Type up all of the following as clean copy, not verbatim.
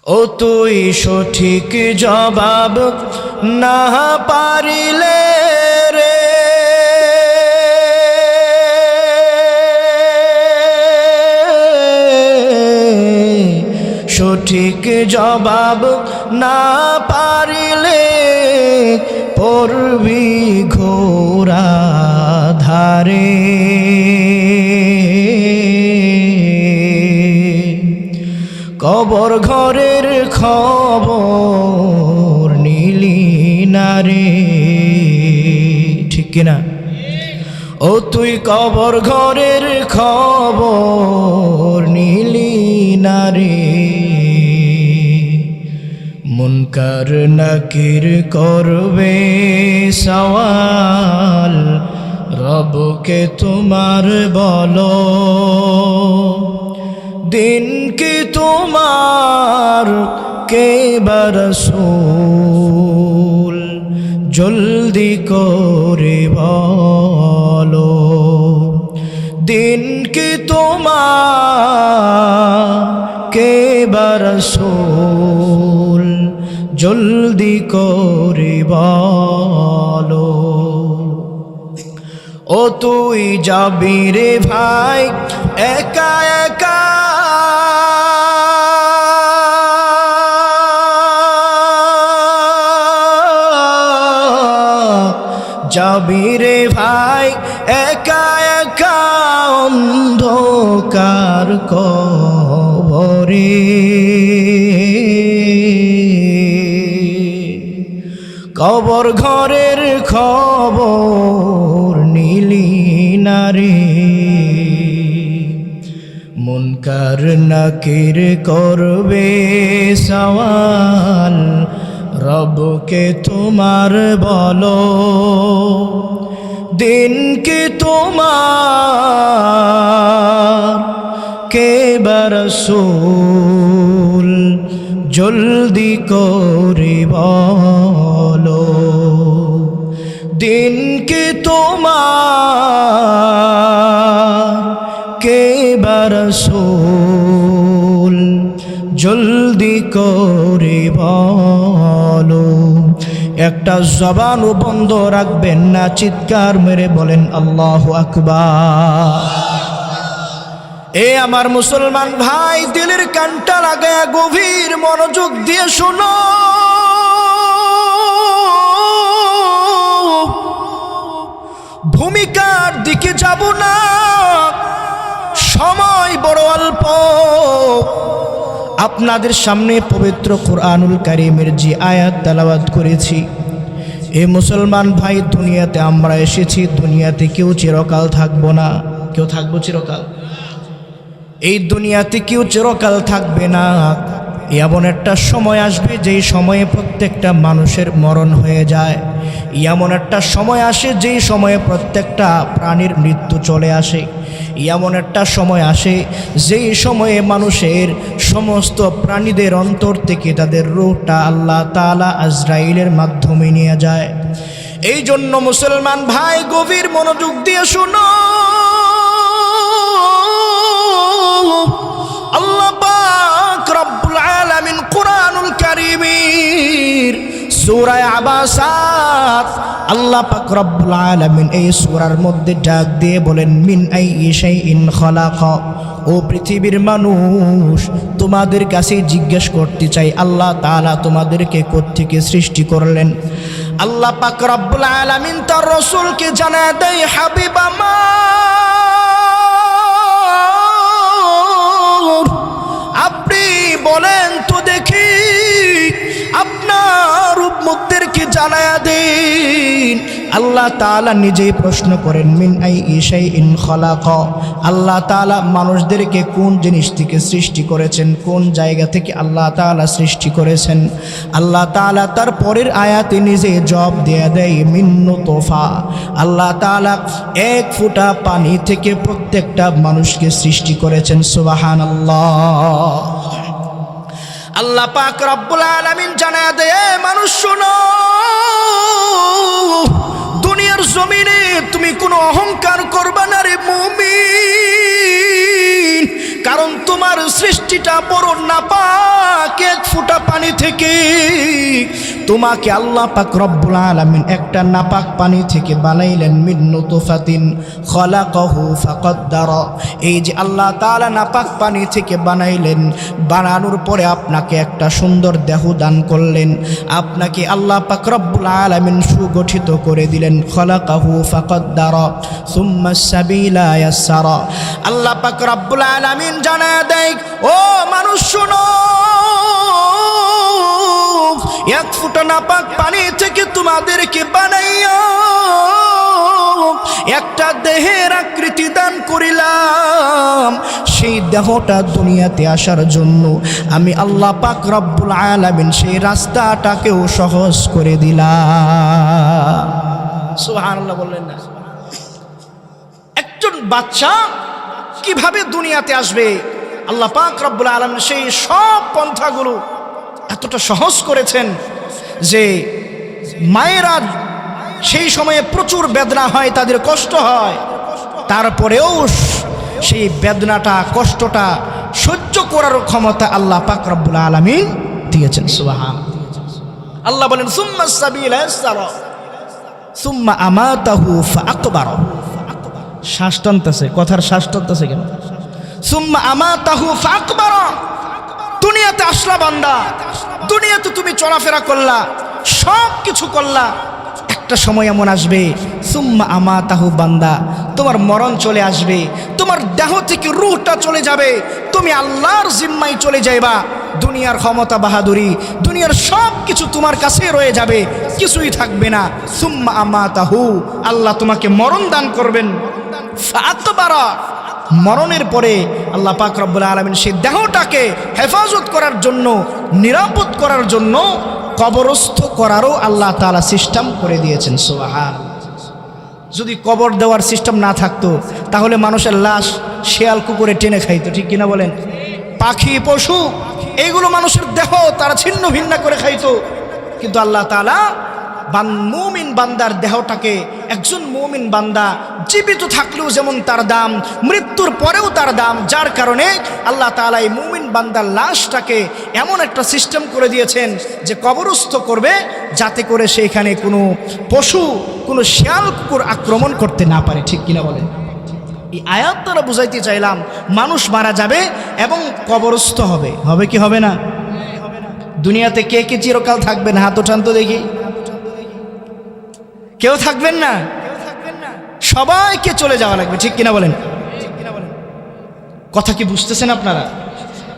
ও তুই সঠিক জবাব না পারিলে রে সঠিক জবাব না পারিলে পড়বি ঘোরা ধারে কবর ঘরের খবর নিলি না রে ঠিক কিনা ও তুই কবর ঘরের খবর নিলি না রে মুনকার নাকির করবে সওয়াল রবকে তোমার বলো দিন কি তোমার কে রাসূল জলদি করে বলো দিন কি তোমার কে রাসূল জলদি করে বলো ও তুই যাবি রে ভাই একা একা যাবি রে ভাই একা একা অন্ধকার কবরে কবর ঘরের খবর নিলি না রে মুনকার নাকির করবে সওয়াল রবকে তোমার বলো দিন কি তোমার কে রাসূল জলদি করে বলো দিন কি তোমার কে রাসূল জলদি করে বলো একটা জবানও বন্ধ রাখবেন না চিৎকার মেরে বলেন আল্লাহু আকবার এ আমার মুসলমান ভাই দিলের কানটা লাগায়া গভীর মনোযোগ দিয়ে শোনো ভূমিকার দিকে যাব না সময় বড় অল্প আপনাদের সামনে পবিত্র কুরআনুল কারীমের যে আয়াত তেলাওয়াত করেছি এ মুসলমান ভাই দুনিয়াতে আমরা এসেছি দুনিয়াতে কেউ চিরকাল থাকবো না কেউ থাকবো চিরকাল এই দুনিয়াতে কেউ চিরকাল থাকবে না এমন একটা সময় আসবে যেই সময়ে প্রত্যেকটা মানুষের মরণ হয়ে যায় এমন একটা সময় আসে যেই সময়ে প্রত্যেকটা প্রাণীর মৃত্যু চলে আসে এমন একটা সময় আসে যেই সময়ে মানুষের সমস্ত প্রাণীদের অন্তর থেকে তাদের রূহটা আল্লাহ তাআলা আজরাইলের মাধ্যমে নিয়ে যায় এই জন্য মুসলমান ভাই গভীর মনোযোগ দিয়ে শুনো আল্লাহ পাক রব্বুল আলামিন কুরআনুল কারীমের সূরা আবাসাত আল্লাহ পাক রব্বুল আলামিন এই সূরার মধ্যে ডাক দিয়ে বলেন মিন আইয়ি শাইইন খালাকা ও পৃথিবীর মানুষ তোমাদের কাছে জিজ্ঞেস করতে চাই আল্লাহ তাআলা তোমাদেরকে কোত্থেকে সৃষ্টি করলেন আল্লাহ পাক রব্বুল আলামিন তার রাসূলকে জানায় দেয় হাবিব আমার আপনি বলেন তো দেখি আপনার উম্মতদেরকে জানায়া দিন আল্লাহ তাআলা নিজেই প্রশ্ন করেন মিন আইয়ি শাইইন খালাকা আল্লাহ তাআলা মানুষদেরকে কোন জিনিস থেকে সৃষ্টি করেছেন কোন জায়গা থেকে আল্লাহ তাআলা সৃষ্টি করেছেন আল্লাহ তাআলা তার পরের আয়াতে নিজে জবাব দিয়ে দেয় মিন নুতফা আল্লাহ তাআলা এক ফোঁটা পানি থেকে প্রত্যেকটা মানুষকে সৃষ্টি করেছেন সুবহানাল্লাহ আল্লাহ পাক রব্বুল আলামিন জানায় দেয় মানুষ শোনো দুনিয়ার জমিনে তুমি কোনো অহংকার করবা না রে মুমিন, কারণ তোমার সৃষ্টিটা বড় নাপাক। এক ফোঁটা পানি থেকে তোমাকে আল্লাহ পাক রব্বুল আলামিন একটা নাপাক পানি থেকে বানাইলেন। মিন নুতফাতিন খলাকাহু ফাকদ্দারা। এই যে আল্লাহ তাআলা নাপাক পানি থেকে বানাইলেন, বানানোর পরে আপনাকে একটা সুন্দর দেহ দান করলেন, আপনাকে আল্লাহ পাক রব্বুল আলামিন সুগঠিত করে দিলেন। খলাকাহু ফাকদ্দারা সুম্মা সাবিলা ইয়াসসারা। আল্লাহ পাক রব্বুল আলামিন জানায় দেয়, ও মানুষ শোনো, এক ফোঁটা নাপাক পানি থেকে তোমাদেরকে বানাইয়া একটা দেহের আকৃতি দান করিলাম। সেই দেহটা দুনিয়াতে আসার জন্য আমি আল্লাহ পাক রব্বুল আলামিন সেই রাস্তাটাকেও সহজ করে দিলাম। সুবহানাল্লাহ বললেন না? একজন বাচ্চা কিভাবে দুনিয়াতে আসবে, আল্লাহ পাক রব্বুল আলামিন সেই সব পন্থাগুলো এতটা সহজ করেছেন যে মায়েরা সেই সময়ে প্রচুর বেদনা হয়, তাদের কষ্ট হয়, তারপরেও সেই বেদনাটা কষ্টটা সহ্য করার ক্ষমতা আল্লাহ পাক রব্বুল আলামিন দিয়েছেন। সুবহানাল্লাহ। আল্লাহ বলেন সুম্মা সাবিলা ইয়াসসারা সুম্মা আমাতাহু ফাআকবারা। শ্বাস টানতেছে, কথার শ্বাস টানতেছে কেন? সুম্মা আমাতাহু ফাআকবারা। দুনিয়াতে আসলা বান্দা, দুনিয়াতে তুমি চলাফেরা করলা, সব কিছু করলা, একটা সময় এমন আসবে সুম্মা আমাতাহু বান্দা, তোমার মরণ চলে আসবে, তোমার দেহ থেকে রূহটা চলে যাবে, তুমি আল্লাহর জিম্মায় চলে যাইবা। দুনিয়ার ক্ষমতা বাহাদুরি, দুনিয়ার সব কিছু তোমার কাছে রয়ে যাবে, কিছুই থাকবে না। সুম্মা আমাতাহু, আল্লাহ তোমাকে মরণ দান করবেন। ফাআকবারা, মরণের পরে আল্লাহ পাক রব্বুল আলামিন সেই দেহটাকে হেফাজত করার জন্য, নিরাপদ করার জন্য কবরস্থ করারও আল্লাহ তাআলা সিস্টেম করে দিয়েছেন। সুবহানাল্লাহ। যদি কবর দেওয়ার সিস্টেম না থাকতো তাহলে মানুষের লাশ শেয়াল কুকুরে টেনে খাইতো, ঠিক কিনা বলেন? পাখি পশু এইগুলো মানুষের দেহ তারা ছিন্ন ভিন্ন করে খাইতো, কিন্তু আল্লাহ তাআলা মুমিন বান্দার দেহটাকে, একজন মুমিন বান্দা জীবিত থাকলেও যেমন তার দাম, মৃত্যুর পরেও তার দাম, যার কারণে আল্লাহ তাআলা এই মুমিন বান্দার লাশটাকে এমন একটা সিস্টেম করে দিয়েছেন যে কবরস্থ করবে যাতে করে সেখানে কোনো পশু, কোনো শেয়াল কুকুর আক্রমণ করতে না পারে, ঠিক কিনা বলেন? এই আয়াত দ্বারা বুঝাইতে চাইলাম মানুষ মারা যাবে এবং কবরস্থ হবে। হবে কি হবে না? দুনিয়াতে কে কে চিরকাল থাকবেন? হাত ওঠান তো দেখি। কেউ থাকবেন না, সবাইকে চলে যাওয়া লাগবে, ঠিক কিনা বলেন? কথা কি বুঝতেছেন আপনারা?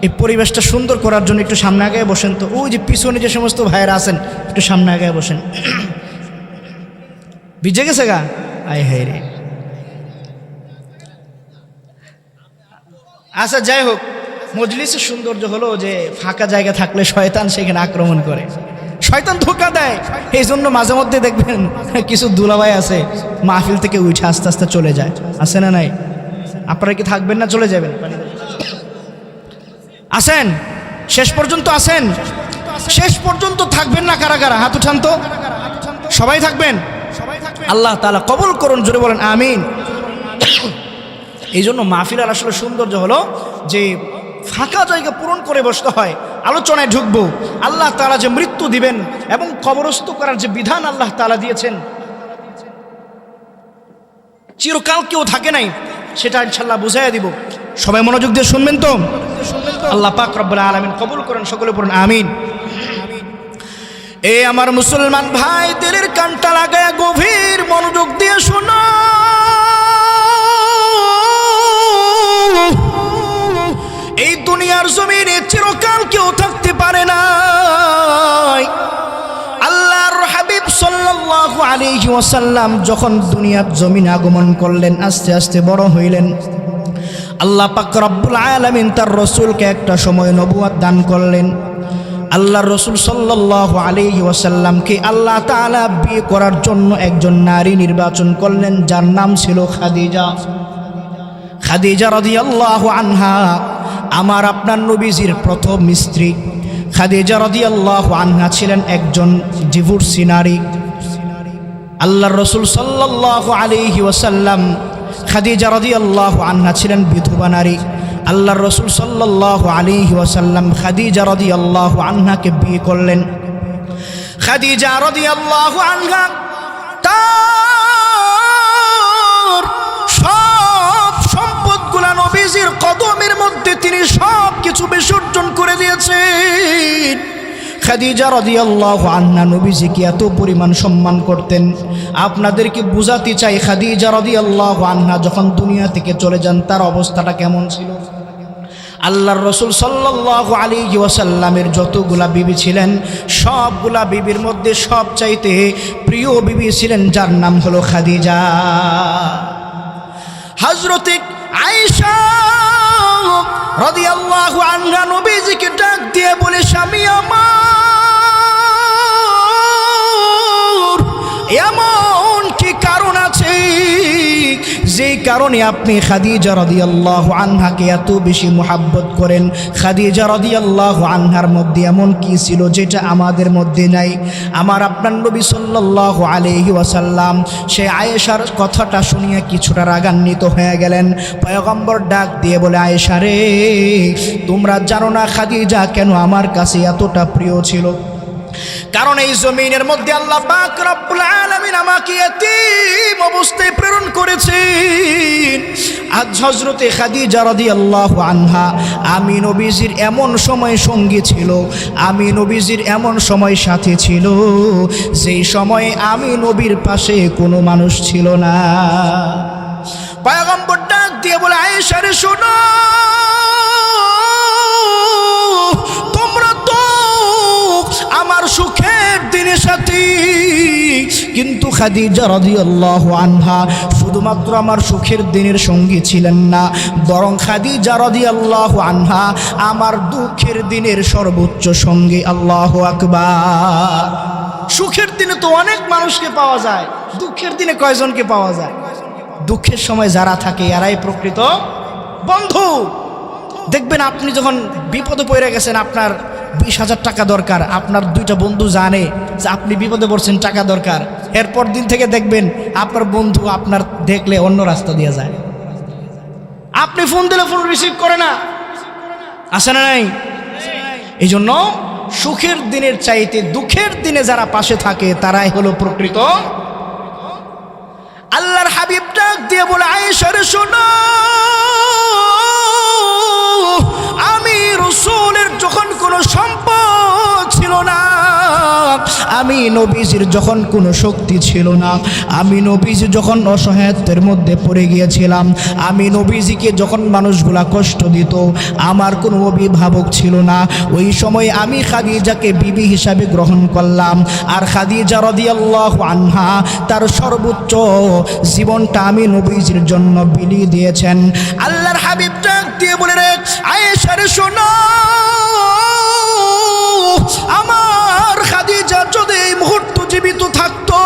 এই পরিবেশটা সুন্দর করার জন্য একটু সামনে আগায় বসেন তো। ওই যে পিছনে যে সমস্ত ভাইয়েরা আছেন একটু সামনে আগায় বসেন। ভিজে গেছে গা, আয় হায় রে। আচ্ছা যাই হোক, মজলিসের সৌন্দর্য হলো যে ফাঁকা জায়গা থাকলে শয়তান সেখানে আক্রমণ করে, শয়তান ধোঁকা দেয়। এই জন্য মাঝে মধ্যে দেখবেন কিছু দুলাভাই আছে মাহফিল থেকে উঠে আস্তে আস্তে চলে যায়, আছে না নাই? আপনারা কি থাকবেন না চলে যাবেন? আসেন, শেষ পর্যন্ত আসেন। শেষ পর্যন্ত থাকবেন না কারা কারা? হাত উঠান তো। সবাই থাকবেন? আল্লাহ তাআলা কবুল করুন, জোরে বলেন আমিন। এই জন্য মাহফিলের আসলে সৌন্দর্য হলো যে ফাঁকা জায়গা পূরণ করে বসতে হয়, আলোচনায় ঢুকবো। আল্লাহ তাআলা যে মৃত্যু দিবেন এবং কবরস্থ করার যে বিধান আল্লাহ তাআলা দিয়েছেন, চিরকাল কেউ থাকে নাই, সেটা ইনশাআল্লাহ বুঝাইয়া দিব। সবাই মনোযোগ দিয়ে শুনবেন তো? আল্লাহ পাক রব্বুল আলামিন কবুল করেন, সকলে পড়ুন আমিন। এই আমার মুসলমান ভাই, দিলের কানটা লাগায় গভীর মনোযোগ দিয়ে শোনো। এই দুনিয়ার জমিনে চিরকাল কেউ থাকতে পারে না। আল্লাহর হাবিব সাল্লাল্লাহু আলাইহি ওয়াসাল্লাম যখন দুনিয়ার জমিনে আগমন করলেন, আস্তে আস্তে বড় হইলেন, আল্লাহ পাক রব্বুল আলামিন তার রাসূলকে একটা সময় নবুয়ত দান করলেন। আল্লাহর রাসূল সাল্লাল্লাহু আলাইহি ওয়াসাল্লামকে আল্লাহ তাআলা বিয়ে করার জন্য একজন নারী নির্বাচন করলেন, যার নাম ছিল খাদিজা। খাদিজা রাদিয়াল্লাহু আনহা আমার আপনার নবীজির প্রথম স্ত্রী। খাদিজা রাদিয়াল্লাহু আনহা ছিলেন একজন ডিভোর্সি নারী। আল্লাহর রাসূল সাল্লাল্লাহু আলাইহি ওয়াসাল্লাম খাদিজা রাদিয়াল্লাহু আনহা ছিলেন বিধবা নারী। আল্লাহর রাসূল সাল্লাল্লাহু আলাইহি ওয়াসাল্লাম খাদিজা রাদিয়াল্লাহু আনহাকে বিয়ে করলেন। খাদিজা রাদিয়াল্লাহু আনহা তার সব সম্পদগুলা নবীজির কদমের মধ্যে তিনি সব কিছু বিসর্জন করে দিয়েছেন। খাদিজা রাদিয়াল্লাহু আনহা নবীজিকে এত পরিমাণ সম্মান করতেন, আপনাদেরকে বুঝাতে চাই খাদিজা রাদিয়াল্লাহু আনহা যখন দুনিয়া থেকে চলে যান তার অবস্থাটা কেমন ছিল। আল্লাহর রাসূল সাল্লাল্লাহু আলাইহি ওয়াসাল্লামের যতগুলা বিবি ছিলেন সবগুলা বিবির মধ্যে সবচাইতে প্রিয় বিবি ছিলেন যার নাম হলো খাদিজা। হযরতে আয়েশা রাদিয়াল্লাহু আনহা নবীজিকে ডাক দিয়ে বলে, স্বামী আমার এমন কি কারণ আছে যেই কারণে আপনি খাদিজা রাদিয়াল্লাহু আনহাকে এত বেশি মুহাব্বত করেন? খাদিজা রাদিয়াল্লাহু আনহার মধ্যে এমন কি ছিল যেটা আমাদের মধ্যে নাই? আমার আপনার নবী সাল্লাল্লাহু আলাইহি ওয়াসাল্লাম সেই আয়েশার কথাটা শুনিয়ে কিছুটা রাগান্বিত হয়ে গেলেন। পয়গম্বর ডাক দিয়ে বলে, আয়েশা রে, তোমরা জানো না খাদিজা কেন আমার কাছে এতটা প্রিয় ছিল? কারণ এই জমিনের মধ্যে আল্লাহ পাক রব্বুল আলামিন আমাকে এতিম অবস্থায় প্রেরণ করেছেন। আজ হযরতে খাদিজা রাদিয়াল্লাহু আনহা আমি নবীজির এমন সময় সঙ্গী ছিল, আমি নবীজির এমন সময় সাথী ছিল যেই সময়ে আমি নবীর পাশে কোনো মানুষ ছিল না। পয়গম্বর ডাক দিয়ে বলে, আয়েশা রে শোনো, তোমরা তো আমার সুখের দিনের সাথী, কিন্তু খাদিজা রাদিয়াল্লাহু আনহা শুধুমাত্র আমার সুখের দিনের সঙ্গী ছিলেন না, বরং খাদিজা রাদিয়াল্লাহু আনহা আমার দুঃখের দিনের সর্বোচ্চ সঙ্গী। আল্লাহু আকবার। সুখের দিনে তো অনেক মানুষকে পাওয়া যায়, দুঃখের দিনে কয়জনকে পাওয়া যায়? দুঃখের সময় যারা থাকে এরাই প্রকৃত বন্ধু। দেখবেন আপনি যখন বিপদে পড়ে গেছেন, আপনার 20,000 টাকা দরকার, আপনার দুইটা বন্ধু জানে যে আপনি বিপদে পড়ছেন, টাকা দরকার, এরপর দিন থেকে দেখবেন আপনার বন্ধু আপনার দেখলে অন্য রাস্তা দিয়ে যায়। আপনি ফোন দিলে ফোন রিসিভ করে না, আসে না নাই? এই জন্য সুখের দিনের চাইতে দুঃখের দিনে যারা পাশে থাকে তারাই হলো প্রকৃত। আল্লাহর হাবিব ডাক দিয়ে বলে, আয়েশা রে শোনো, আমি রাসূলের যখন কোনো সম্পদ ছিল না, আমি নবীজির যখন কোনো শক্তি ছিল না, আমি নবীজি যখন অসহায়ত্বের মধ্যে পড়ে গিয়েছিলাম, আমি নবীজিকে যখন মানুষগুলা কষ্ট দিত, আমার কোনো অভিভাবক ছিল না, ওই সময় আমি খাদিজাকে বিবি হিসাবে গ্রহণ করলাম। আর খাদিজা রাদিয়াল্লাহু আনহা তার সর্বোচ্চ জীবনটা আমি নবীজির জন্য বিলিয়ে দিয়েছেন। আল্লাহর হাবিব ডাক দিয়ে বলে, রে আয়েশা রে শোনো, আমার খাদিজা যদি এই মুহূর্তে জীবিত থাকতো,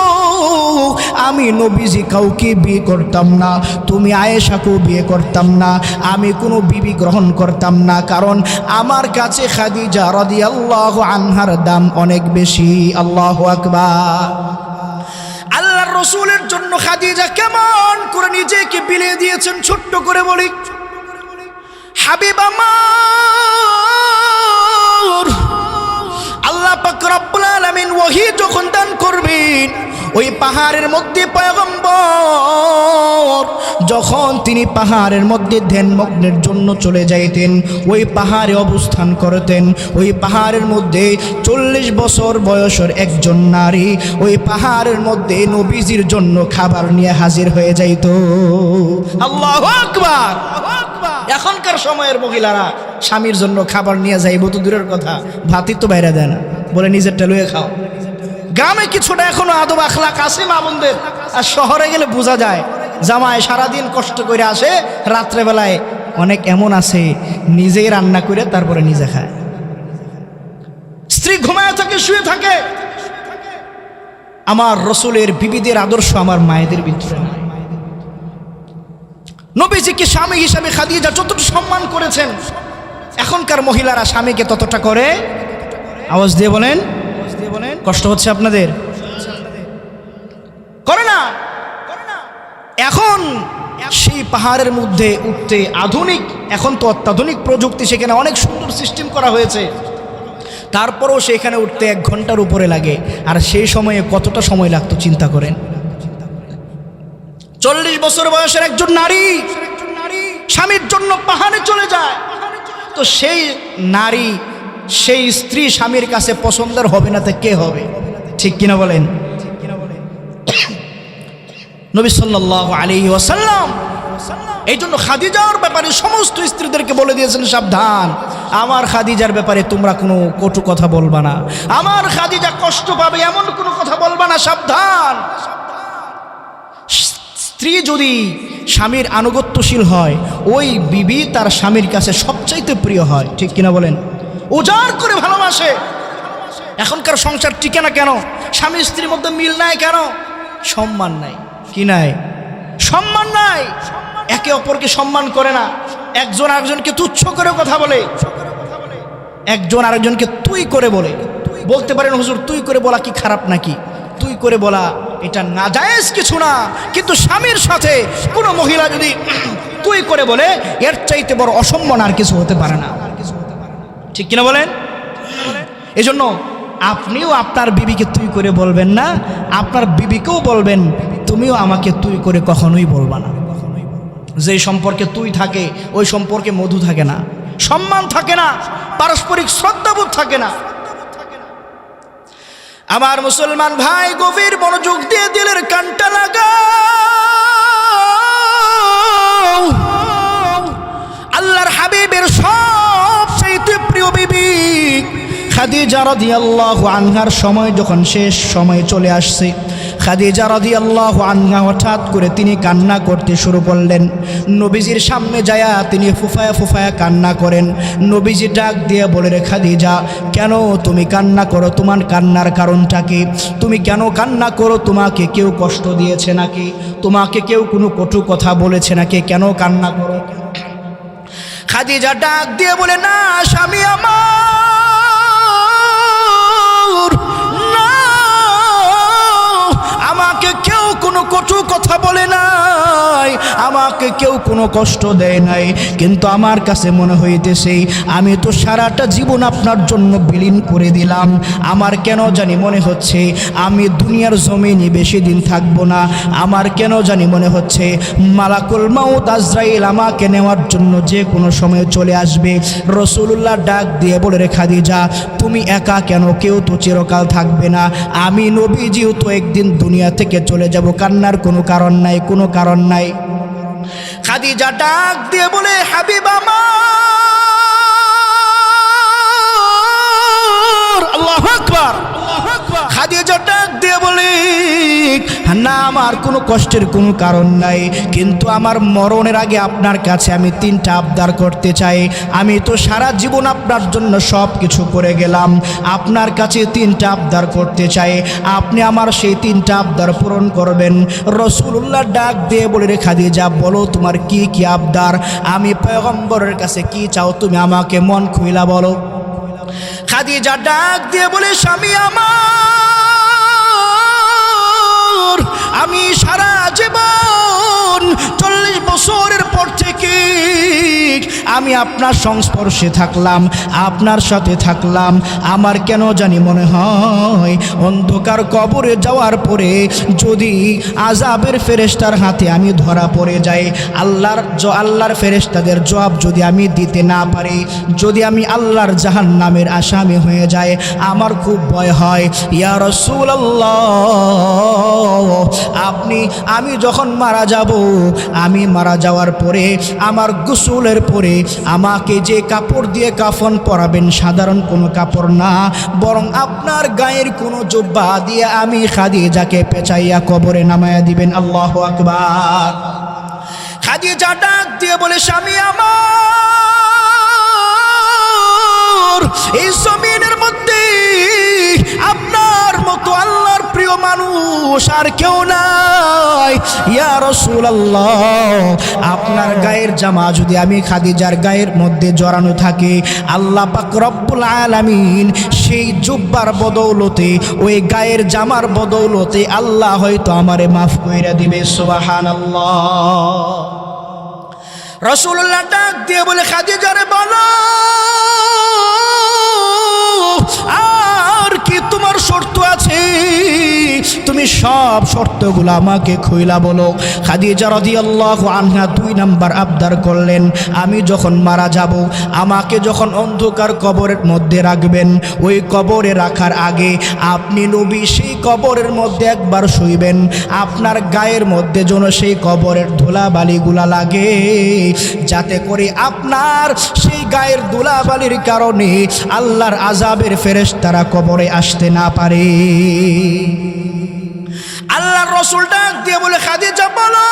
আমি নবীজি কাউকে বিয়ে করতাম না, তুমি আয়েশাকেও বিয়ে করতাম না, আমি কোনো বিবি গ্রহণ করতাম না, কারণ আমার কাছে খাদিজা রাদিয়াল্লাহু আনহার দাম অনেক বেশি। আল্লাহু আকবার। আল্লাহর রাসূলের জন্য খাদিজা কেমন করে নিজেকে বিলিয়ে দিয়েছেন ছোট্ট করে বলি। হাবিব আমার, আল্লাহ পাক রব্বুল আলামিন ওহী যখন দান করবেন, ওই পাহাড়ের মধ্যে পয়গম্বর যখন তিনি পাহাড়ের মধ্যে ধ্যানমগ্নের জন্য চলে যাইতেন, ওই পাহাড়ে অবস্থান করতেন, ওই পাহাড়ের মধ্যে 40 বছর বয়সের একজন নারী ওই পাহাড়ের মধ্যে নবীজির জন্য খাবার নিয়ে হাজির হয়ে যাইত। আল্লাহু আকবার। এখনকার সময়ের মহিলারা স্বামীর জন্য খাবার নিয়ে যাইব তো দূরের কথা, ভাতই তো বাইরে দেয় না, বলে নিজেরটা লুয়ে খাও। গ্রামে কিছুটা এখনো আদব আখলাক আছে মা বোনদের, আর শহরে গেলে বোঝা যায় জামাই সারাদিন কষ্ট করে আসে, রাত্রেবেলায় অনেক এমন আছে নিজেই রান্না করে তারপরে নিজে খায়, স্ত্রী ঘুমায় থাকে, শুয়ে থাকে। আমার রাসূলের বিবিদের আদর্শ আমার মায়েদের ভিতরে নাই। নবীজিকে স্বামী হিসাবে খাদিজা যতটা সম্মান করেছেন, এখনকার মহিলারা স্বামীকে ততটা করে। আওয়াজ দিয়ে বলেন, কষ্ট হচ্ছে আপনাদের? এখন সেই পাহাড়ের মধ্যে উঠতে আধুনিক, এখন তো অত্যাধুনিক প্রযুক্তি, সেখানে অনেক সুন্দর সিস্টেম করা হয়েছে, তারপরেও সেখানে উঠতে 1 ঘন্টার উপরে লাগে। আর সেই সময়ে কতটা সময় লাগতো চিন্তা করেন। 40 বছর বয়সের একজন নারী স্বামীর জন্য পাহাড়ে চলে যায়, তো সেই নারী, সেই স্ত্রী স্বামীর কাছে পছন্দের হবে না তো কে হবে? ঠিক কিনা বলেন? নবী সাল্লাল্লাহু আলাইহি ওয়াসাল্লাম এই জন্য খাদিজার ব্যাপারে সমস্ত স্ত্রীদেরকে বলে দিয়েছেন, সাবধান, আমার খাদিজার ব্যাপারে তোমরা কোনো কটু কথা বলবা না, আমার খাদিজা কষ্ট পাবে এমন কোনো কথা বলবা না, সাবধান। স্ত্রী যদি স্বামীর আনুগত্যশীল হয়, ওই বিবি তার স্বামীর কাছে সবচাইতে প্রিয় হয়। ঠিক কিনা বলেন? উজাড় করে ভালোবাসে। এখনকার সংসার টিকে না কেন? স্বামী স্ত্রীর মধ্যে মিল নাই কেন? সম্মান নাই। কি নাই? সম্মান নাই। একে অপরকে সম্মান করে না, একজন আরেকজনকে তুচ্ছ করে কথা বলে, একজন আরেকজনকে তুই করে বলে। বলতে পারেন হুজুর, তুই করে বলা কি খারাপ নাকি? তুই করে বলা এটা নাজায়েজ কিছু না, কিন্তু স্বামীর সাথে কোনো মহিলা যদি তুই করে বলে, এর চাইতে বড় অসম্মান আর কিছু হতে পারে না। ঠিক কিনা বলেন? এজন্য আপনিও আপনার বিবিকে তুই করে বলবেন না, আপনার বিবিকেও বলবেন তুমিও আমাকে তুই করে কখনোই বলবা না। যে সম্পর্কে তুই থাকে ওই সম্পর্কে মধু থাকে না, সম্মান থাকে না, পারস্পরিক শ্রদ্ধাবোধ থাকে না। আমার মুসলমান ভাই, গভীর মনোযোগ দিয়ে দিলের কানটা লাগাও। আল্লাহর হাবিবের সবচেয়ে প্রিয় বিবি খাদিজা রাদিয়াল্লাহু আনহার সময় যখন শেষ সময় চলে আসছে, খাদিজা রাদিয়াল্লাহু আনহা হঠাৎ করে তিনি কান্না করতে শুরু করলেন। নবীজির সামনে যায়া তিনি ফুফায়া ফুফায়া কান্না করেন। নবীজি ডাক দিয়ে বলে, রে খাদিজা, কেন তুমি কান্না করো? তোমার কান্নার কারণটা কি? তুমি কেন কান্না করো? তোমাকে কেউ কষ্ট দিয়েছে নাকি? তোমাকে কেউ কোনো কটু কথা বলেছে নাকি? কেন কান্না করো? খাদিজা ডাক দিয়ে বলে, না স্বামী আমার, না, আমাকে কেউ কোনো কটু কথা বলে নাই, আমাকে কেউ কোনো কষ্ট দেয় নাই, কিন্তু আমার কাছে মনে হইতেছে আমি তো সারাটা জীবন আপনার জন্য বিলীন করে দিলাম। আমার কেন জানি মনে হচ্ছে আমি দুনিয়ার জমিনে বেশি দিন থাকবো না। আমার কেন জানি মনে হচ্ছে মালাকুল মাউত আজরাইল আমাকে নেওয়ার জন্য যে কোনো সময় চলে আসবে। রাসূলুল্লাহ ডাক দিয়ে বলে, রে খাদিজা, তুমি একা কেন? কেউ তো চিরকাল থাকবে না, আমি নবীজিও তো একদিন দুনিয়া থেকে চলে যাব, কান্নার কোনো কারণ নাই, কোনো কারণ নাই। খাদিজা ডাক দিয়ে বলে, হাবিব আমার, আল্লাহু আকবার। খাদিজা ডাক দিয়ে বলে, না আমার কোনো কষ্টের কোনো কারণ নাই, কিন্তু আমার মরণের আগে আপনার কাছে আমি 3টা আবদার করতে চাই। আমি তো সারা জীবন আপনার জন্য সব কিছু করে গেলাম, আপনার কাছে 3টা আবদার করতে চাই, আপনি আমার সেই 3টা আবদার পূরণ করবেন। রাসূলুল্লাহ ডাক দিয়ে বলে, রে খাদিজা, বলো তোমার কি কি আবদার? আমি পয়গম্বরের কাছে কি চাও তুমি আমাকে মন খুইলা বলো। খাদিজা ডাক দিয়ে বলে, স্বামী আমার, আমি সারা জীবন 40 বছরের পর থেকে আমি আপনার সংস্পর্শে থাকলাম, আপনার সাথে থাকলাম। আমার কেন জানি মনে হয় অন্ধকার কবরে যাওয়ার পরে যদি আযাবের ফেরেশতার হাতে আমি ধরা পড়ে যাই, আল্লাহর ফেরেশতাদের জবাব যদি আমি দিতে না পারি, যদি আমি আল্লাহর জাহান্নামের আসামি হয়ে যাই, আমার খুব ভয় হয়। ইয়া রাসূলুল্লাহ, আমি যখন মারা যাব, আমি মারা যাওয়ার পরে আমার গোসলের পরে আমাকে যে কাপড় দিয়ে কাফন পরাবেন সাধারণ কোনো কাপড় না, বরং আপনার গায়ের কোনো জুব্বা দিয়ে আমি খাদিজাকে পেঁচাইয়া কবরে নামায়া দিবেন। আল্লাহু আকবার। খাদিজা ডাক দিয়ে বলে, স্বামী আমার, এই জমিনের মধ্যে আপনার মতো আল্লাহর প্রিয় মানুষ পুরুষ আর কেউ নাই। ইয়া রাসূলুল্লাহ, আপনার গায়ের জামা যদি আমি খাদিজার গায়ের মধ্যে জড়ানো থাকে, আল্লাহ পাক রব্বুল আলামিন সেই জুব্বার বদৌলতে, ওই গায়ের জামার বদৌলতে আল্লাহ হয়তো আমারে মাফ কইরা দিবে। সুবহানাল্লাহ। রাসূলুল্লাহ ডাক দিয়ে বলে, খাদিজারে বলো আর কি তোমার শর্ত আছে, তুমি সব শর্তগুলো আমাকে খুইলা বলো। খাদিজা রাদিয়াল্লাহু আনহা 2 নাম্বার আবদার করলেন, আমি যখন মারা যাব, আমাকে যখন অন্ধকার কবরের মধ্যে রাখবেন, ওই কবরে রাখার আগে আপনি নবী সেই কবরের মধ্যে একবার শুইবেন, আপনার গায়ের মধ্যে যেন সেই কবরের ধুলাবালিগুলা লাগে, যাতে করে আপনার সেই গায়ের ধুলাবালির কারণে আল্লাহর আযাবের ফেরেশতারা কবরে আসতে না পারে। আল্লাহর রাসূল ডাক দিয়ে বলে, খাদিজা বলো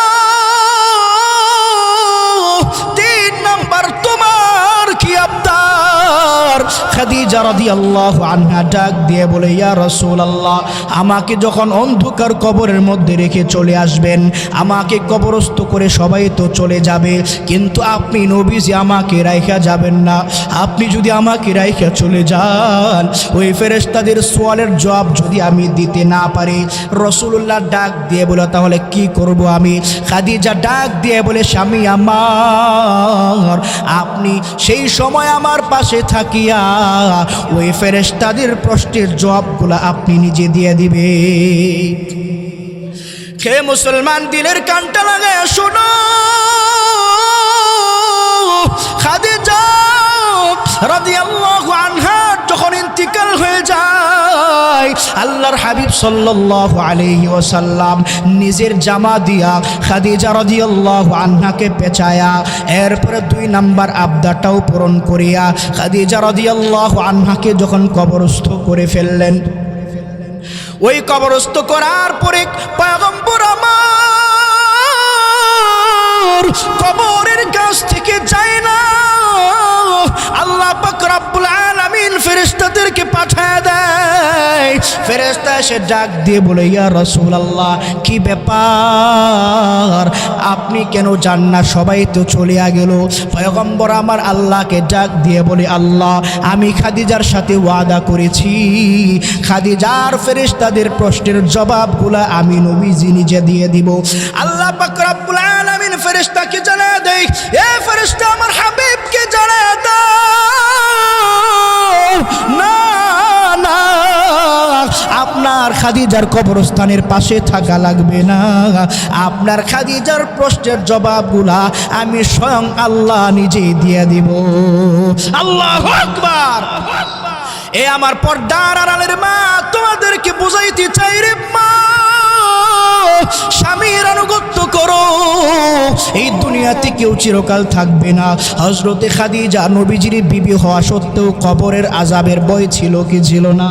3 নাম্বার তোমার কি আবদার? খাদিজা রাদিয়াল্লাহু আনহা ডাক দিয়ে বলে, ইয়া রাসূলুল্লাহ, আমাকে যখন অন্ধকার কবরের মধ্যে রেখে চলে আসবেন, আমাকে কবরস্থ করে সবাই তো চলে যাবে, কিন্তু আপনি নবীজি আমাকে রাইখা যাবেন না। আপনি যদি আমাকে রাইখা চলে যান, ওই ফেরেশতাদের সওয়ালের জবাব যদি আমি দিতে না পারি, রাসূলুল্লাহ ডাক দিয়ে বলে, তাহলে কি করব আমি? খাদিজা ডাক দিয়ে বলে, স্বামী আমার, আপনি সেই সময় আমার পাশে থাকিয়া ওই ফেরেশতাদের প্রশ্নের জবাবগুলো আপনি নিজে দিয়ে দিবে। হে মুসলমান, দিলের কানটা লাগায় শোনো, খাদিজা রাদিয়াল্লাহু আনহা যখন ইন্তিকাল হয়ে যায়, আল্লাহর হাবিব সাল্লাল্লাহু আলাইহি ওয়াসাল্লাম নিজের জামা দিয়া খাদিজা রাদিয়াল্লাহু আনহাকে পেঁচায়া, এরপরে 2 নাম্বার আবদারটাও পূরণ করিয়া খাদিজা রাদিয়াল্লাহু আনহাকে যখন কবরস্থ করে ফেললেন, ওই কবরস্থ করার পরে পয়গম্বর আমার কবরের কাছ থেকে যায় না, আল্লাহ পাক রব্বুল আলামিন ফেরেশতাদেরকে পাঠায় দেয়। ফেরেশতা এসে ডাক দিয়ে বলে, ইয়া রাসূলুল্লাহ, কি ব্যাপার, আপনি কেন যান না? সবাই তো চলে গেল। পয়গম্বর আমার আল্লাহকে ডাক দিয়ে বলে, আল্লাহ, আমি খাদিজার সাথে ওয়াদা করেছি, খাদিজার ফেরেশতাদের প্রশ্নের জবাবগুলো আমি নবীজি নিজে দিয়ে দিব। আল্লাহ পাক রব্বুল আলামিন ফেরেশতাকে জানায় দেয়, এ ফেরেশতা আমার হাবিবকে জানায় দাও, না না, আপনার খাদিজার কবরস্থানের পাশে থাকা লাগবে না, আপনার খাদিজার প্রশ্নের জবাবগুলা আমি স্বয়ং আল্লাহ নিজেই দিয়ে দিব। আল্লাহু আকবার। এ আমার পর্দার আড়ালের মা, তোমাদেরকে বুঝাইতে চাই রে মা, স্বামীর আনুগত্য করো, এই দুনিয়াতে কেউ চিরকাল থাকবে না। হযরতে খাদিজা নবীজির বিবি হওয়া সত্ত্বেও কবরের আযাবের ভয় ছিল কি ছিল না?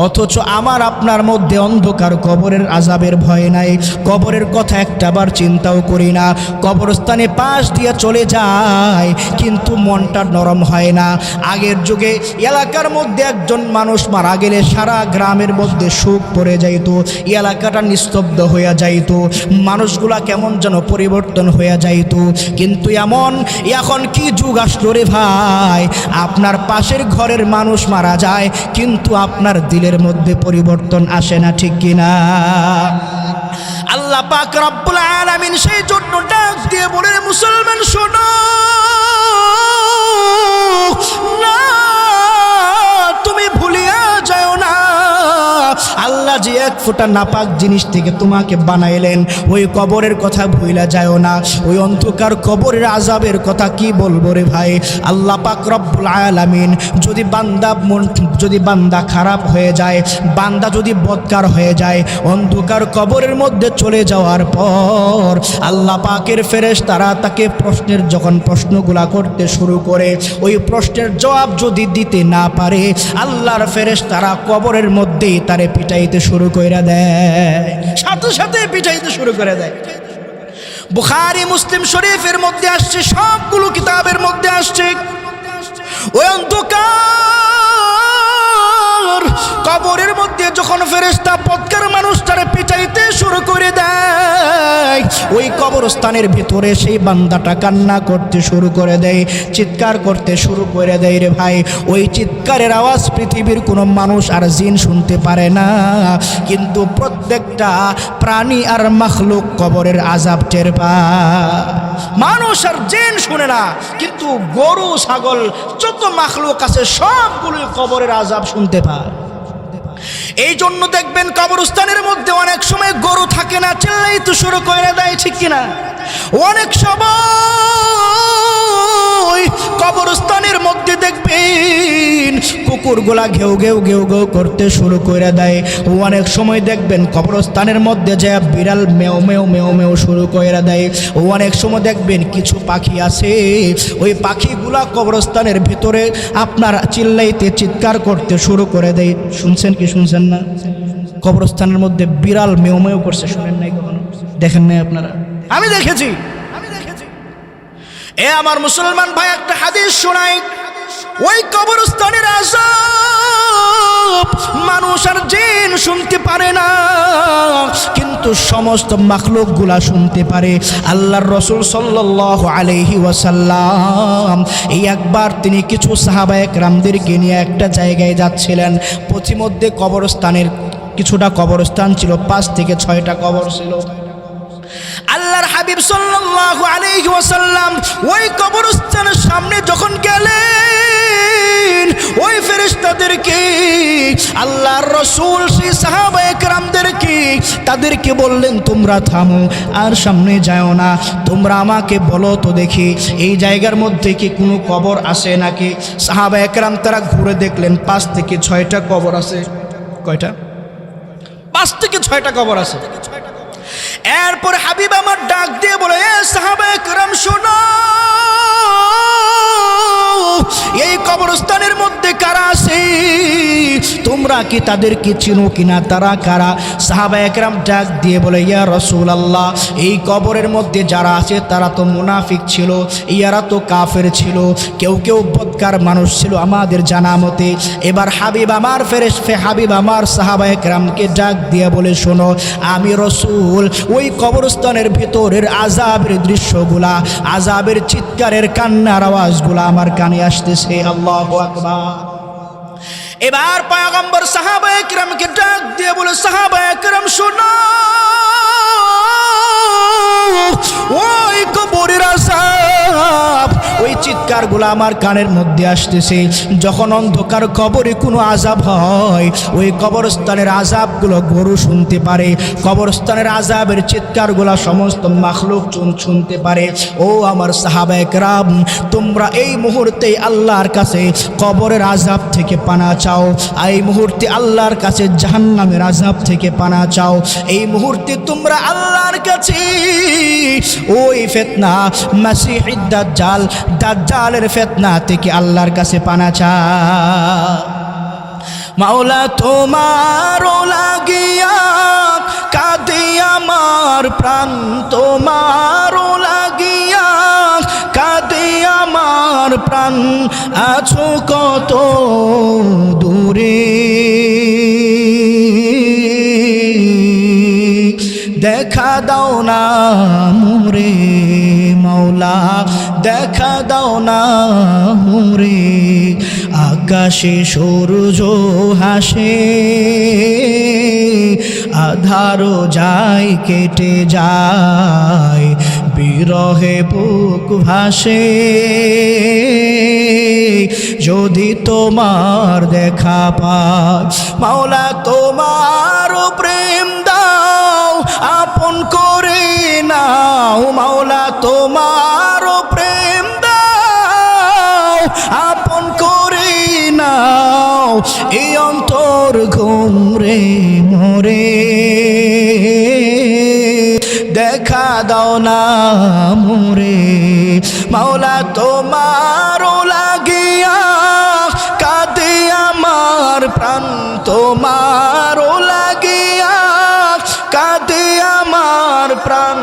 অথচ আমার আপনার মধ্যে অন্ধকার কবরের আযাবের ভয় নাই, কবরের কথা একটাবার চিন্তাও করি না, কবরস্থানে পাশ দিয়ে চলে যায় কিন্তু মনটা নরম হয় না। আগের যুগে এলাকার মধ্যে একজন মানুষ মারা গেলে সারা গ্রামের মধ্যে শোক পড়ে যাইত, এলাকাটা নিস্তব্ধ হয়ে যাইত, মানুষগুলা কেমন যেন পরিবর্তন হয়ে যাইত। কিন্তু এখন কি যুগ আসলো রে ভাই, আপনার পাশের ঘরের মানুষ মারা যায় কিন্তু আপনার দিলের মধ্যে পরিবর্তন আসে না, ঠিক কিনা? আল্লাহ পাক রব্বুল আলামিন সেই জন্য ডাক দিয়ে বলে, মুসলমান শোনো না, তুমি ভুলিয়া যাও না, আল্লাহ যে এক ফোঁটা নাপাক জিনিস থেকে তোমাকে বানাইলেন, ওই কবরের কথা ভুইলা যাও না। ওই অন্ধকার কবরের আযাবের কথা কি বলবো রে ভাই। আল্লাহ পাক রব্বুল আলামিন যদি বান্দা খারাপ হয়ে যায়, বান্দা যদি বদকার হয়ে যায়, অন্ধকার কবরের মধ্যে চলে যাওয়ার পর আল্লাহ পাকের ফেরেশতারা তাকে যখন প্রশ্নগুলা করতে শুরু করে, ওই প্রশ্নের জবাব যদি দিতে না পারে, আল্লাহর ফেরেশতারা কবরের মধ্যেই তারে পিটাইতে শুরু করে দেয়, সাথে সাথে পিটাইতে শুরু করে দেয়। বুখারী মুসলিম শরীফের মধ্যে আসছে, সবগুলো কিতাবের মধ্যে আসছে, ওই অন্ধকার কবরের মধ্যে যখন ফেরেশতা বদকার মানুষটারে ওই কবরস্থানের ভিতরে সেই বান্দাটা কান্না করতে শুরু করে দেয়, চিৎকার করতে শুরু করে দেয় রে ভাই। ওই চিৎকারের আওয়াজ পৃথিবীর কোনো মানুষ আর জিন শুনতে পারে না, কিন্তু প্রত্যেকটা প্রাণী আর মাখলুক কবরের আযাব টের পায়। মানুষ আর জিন শুনে না, কিন্তু গরু ছাগল যত মাখলুক আছে সবগুলো কবরের আযাব শুনতে পায়। এই জন্য দেখবেন কবরস্থানের মধ্যে অনেক সময় গরু থাকে না, চিল্লাইতে শুরু করে দেয়, ঠিক কিনা? অনেক সময় কবরস্থানের মধ্যে দেখবেন কুকুরগুলা ঘেউ ঘেউ ঘেউ ঘেউ করতে শুরু করে দেয়। অনেক সময় দেখবেন কবরস্থানের মধ্যে যায় বিড়াল মেও মেও মেও মেও শুরু করে দেয়। অনেক সময় দেখবেন কিছু পাখি আছে, ওই পাখিগুলা কবরস্থানের ভিতরে আপনার চিল্লাইতে চিৎকার করতে শুরু করে দেয়। শুনছেন কি শুনছেন না? কবরস্থানের মধ্যে বিড়াল মেও মেও করছে, শুনেন নাই কখনো? দেখেন নাই আপনারা? আমি দেখেছি। এ আমার মুসলমান ভাই, একটা হাদিস শোনাই। ওই কবরস্থানের আযাব মানুষ আর জিন শুনতে পারে না, কিন্তু সমস্ত মাখলুকগুলা শুনতে পারে। আল্লাহর রাসূল সাল্লাল্লাহু আলাইহি ওয়াসাল্লাম এই একবার তিনি কিছু সাহাবায়ে কেরামদেরকে নিয়ে একটা জায়গায় যাচ্ছিলেন। পথিমধ্যে কবরস্থানের কিছুটা কবরস্থান ছিল, 5 থেকে 6টা কবর ছিল। আল্লাহর হাবিব সাল্লাল্লাহু আলাইহি ওয়াসাল্লাম ওই কবরস্থানের সামনে যখন গেলেন, ওই ফেরেশতাদেরকে আল্লাহর রাসূল সেই সাহাবায়ে কেরামদেরকে তাদেরকে বললেন, তোমরা থামো আর সামনে যাও না, তোমরা আমাকে বলো তো দেখি এই জায়গার মধ্যে কি কোনো কবর আছে নাকি? সাহাবায়ে কেরাম তারা ঘুরে দেখলেন 5 থেকে 6টা কবর আছে। কয়টা? 5 থেকে 6টা কবর আছে। এরপর হাবিব আমার ডাক দিয়ে বলে, এ সাহাবায়ে কেরাম শোনো, এই কবরস্থানের মধ্যে কারা আছে? তোমরা কি তাদেরকে চিনো কিনা? তারা কারা? সাহাবায়ে কেরাম ডাক দিয়ে বলে, ইয়া রাসূলুল্লাহ, এই কবরের মধ্যে যারা আছে তারা তো মুনাফিক ছিল, ইয়ারা তো কাফের ছিল, কেউ কেউ বদকার মানুষ ছিল আমাদের জানা মতে। এবার হাবিব আমার সাহাবায়ে কেরামকে ডাক দিয়ে বলে, শোনো, আমি রাসূল ওই কবরস্থানের ভিতরের আযাবের দৃশ্যগুলা, আযাবের চিৎকারের কান্নার আওয়াজগুলা আমার কানে আসতেছে। আল্লাহু আকবার। এবার পয়গম্বর সাহাবায়ে কেরামকে ডাক দিয়ে বলে, সাহাবায়ে কেরাম শোনো, ওই কবরের আযাব, ওই চিৎকারগুলো আমার কানের মধ্যে আসতেছে। যখন অন্ধকার কবরে কোনো আযাব হয়, ওই কবরস্থানের আযাবগুলো গরু শুনতে পারে, কবরস্থানের আযাবের চিৎকারগুলো সমস্ত মাখলুক শুনতে পারে। ও আমার সাহাবায়ে কেরাম, তোমরা এই মুহূর্তে আল্লাহর কাছে কবরের আযাব থেকে পানা চাও, এই মুহূর্তে আল্লাহর কাছে জাহান্নামের আযাব থেকে পানা চাও। এই মুহূর্তে তোমরা আল্লাহর কাছে ওই ফিতনা মাসিহুদ দাজ্জাল, দাজ্জালের ফিতনা থেকে আল্লাহর কাছে পানা চাও। মাওলা তোমার লাগিয়া কাঁদে আমার প্রাণ, তোমার লাগিয়া কাঁদে আমার প্রাণ, আছো কত দূরে, দেখা দাও না মোরে মাওলা, দেখা দাও না মোরে। আকাশে সূর্য হাসে, আধারও যায় কেটে যায়, বিরহে বুক ভাসে, যদি তোমার দেখা পাই। মাওলা তোমার প্রেম দাও আপন করে নাও, মাওলা তোমার প্রেম দাও আপন করে নাও, এই অন্তর ঘুমরে মরে, দেখা দাও না মোরে মাওলা তোমার লাগিয়া কাঁদে আমার প্রাণ, তোমার লাগিয়া কাঁদে আমার প্রাণ,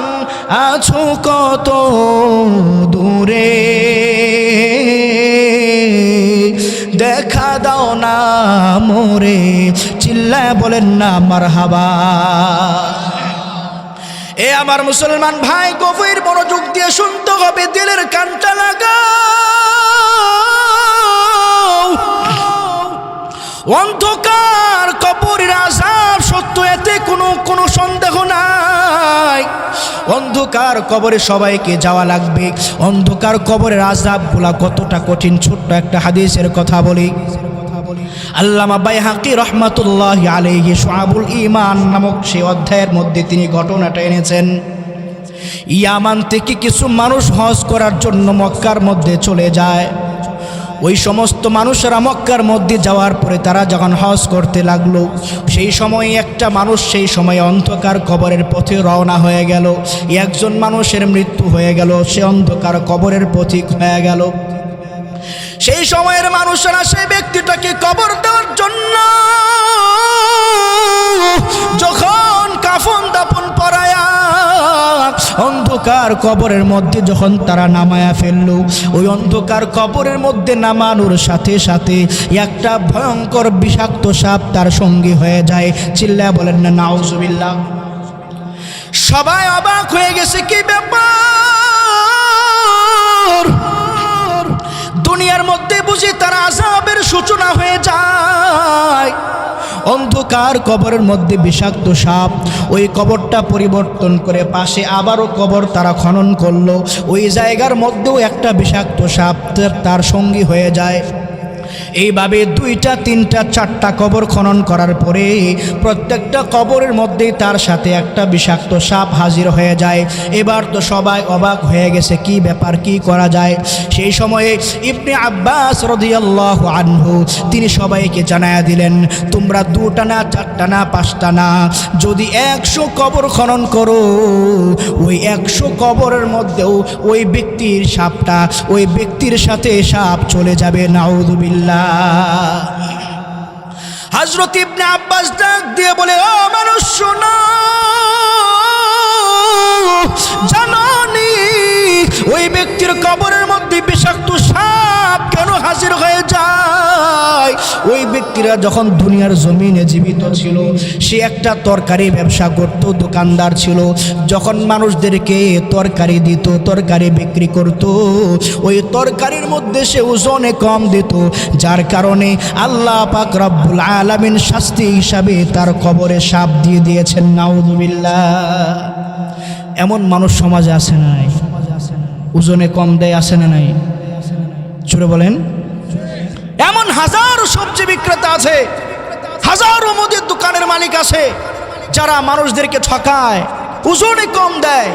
আছো কত দূরে, দেখা দাও না মোরে। চিল্লায় বলেন না মারহাবা। এ আমার মুসলমান ভাই, গভীর মনোযোগ দিয়ে শুনতে হবে, দিলের কানটা লাগাও। অন্ধকার কবরের আযাব সত্য, এতে কোনো সন্দেহ নাই। অন্ধকার কবরে সবাইকে যাওয়া লাগবে। অন্ধকার কবরের আযাবগুলা কতটা কঠিন, ছোট্ট একটা হাদিসের কথা বলি। আল্লামা বাইহাকি রহমাতুল্লাহি আলাইহি শুআবুল ঈমান নামক সেই অধ্যায়ের মধ্যে তিনি ঘটনাটা এনেছেন। ইয়ামান থেকে কিছু মানুষ হজ করার জন্য মক্কার মধ্যে চলে যায়। ওই সমস্ত মানুষেরা মক্কার মধ্যে যাওয়ার পরে তারা যখন হজ করতে লাগলো, সেই সময় একটা মানুষ সেই সময় অন্ধকার কবরের পথে রওনা হয়ে গেল। একজন মানুষের মৃত্যু হয়ে গেল, সে অন্ধকার কবরের পথিক হয়ে গেল। সেই সময়ের মানুষেরা সেই ব্যক্তিটাকে কবর দেওয়ার জন্য যখন কাফন দাফন পরায়া অন্ধকার কবরের মধ্যে যখন তারা নামায়া ফেলল, ওই অন্ধকার কবরের মধ্যে নামানোর সাথে সাথে একটা ভয়ঙ্কর বিষাক্ত সাপ তার সঙ্গী হয়ে যায়। চিল্লায়া বলেন না নাউজুবিল্লাহ। সবাই অবাক হয়ে গেছে, কি ব্যাপার? দুনিয়ার মধ্যে বুঝি তার আযাবের সূচনা হয়ে যায়। অন্ধকার কবরের মধ্যে বিষাক্ত সাপ, ওই কবরটা পরিবর্তন করে পাশে আবারও কবর তারা খনন করলো। ওই জায়গার মধ্যেও একটা বিষাক্ত সাপ তার সঙ্গী হয়ে যায়। এইভাবে 2টা 3টা 4টা কবর খনন করার পরে প্রত্যেকটা কবরের মধ্যেই তার সাথে একটা বিষাক্ত সাপ হাজির হয়ে যায়। এবার তো সবাই অবাক হয়ে গেছে, কি ব্যাপার, কি করা যায়? সেই সময়ে ইবনে আব্বাস রাদিয়াল্লাহু আনহু তিনি সবাইকে জানায়া দিলেন, তোমরা 2টা না 4টা না 5টা না, যদি 100 কবর খনন করো, ওই 100 কবরের মধ্যেও ওই ব্যক্তির সাপটা, ওই ব্যক্তির সাথে সাপ চলে যাবে। নাউযুবিল্লাহ। হযরত ইবনে আব্বাস ডাক দিয়ে বলে, ও মানুষ শোনো, জানোনি ওই ব্যক্তির কবরের মধ্যে বিষাক্ত সাপ কেন হাজির হয়ে যায়? ওই ব্যক্তিরা যখন দুনিয়ার জমিনে জীবিত ছিল, সে একটা তরকারি ব্যবসা করত, দোকানদার ছিল। যখন মানুষদেরকে তরকারি দিত, তরকারি বিক্রি করত, ওই তরকারির মধ্যে সে ওজনে কম দিত, যার কারণে আল্লাহ পাক রব্বুল আলামিন শাস্তি হিসাবে তার কবরে সাপ দিয়ে দিয়েছেন। নাউযুবিল্লাহ। এমন মানুষ সমাজে আছে না নাই? ওজনে কম দেয় আছে না নাই? জোরে বলেন। এমন হাজারো সবজি বিক্রেতা আছে, হাজারো মুদির দোকানের মালিক আছে, যারা মানুষদেরকে ঠকায়, ওজনে কম দেয়।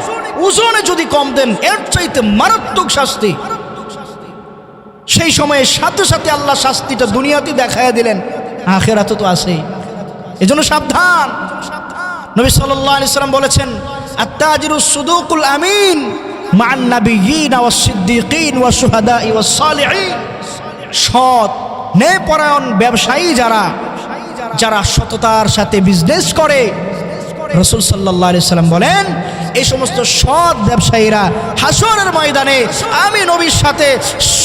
ওজনে যদি কম দেন, এর চাইতে মারাত্মক শাস্তি। সেই সময়ে সাথে সাথে আল্লাহ শাস্তিটা দুনিয়াতে দেখায় দিলেন, আখিরাতে তো আছেই। এজন্য সাবধান। নবী সাল্লাল্লাহু আলাইহি সাল্লাম বলেছেন, আত-তাজিরুস সুদুকুল আমিন মা'আন নাবিয়্যিন ওয়াস সিদ্দীকিন ওয়াস শুহাদা'i ওয়াস সালিহিন। সৎ ন্যায়পরায়ণ ব্যবসায়ী যারা সততার সাথে বিজনেস করে, রাসূল সাল্লাল্লাহু আলাইহি সাল্লাম বলেন, এই সমস্ত সৎ ব্যবসায়ীরা হাসরের ময়দানে আমি নবীর সাথে,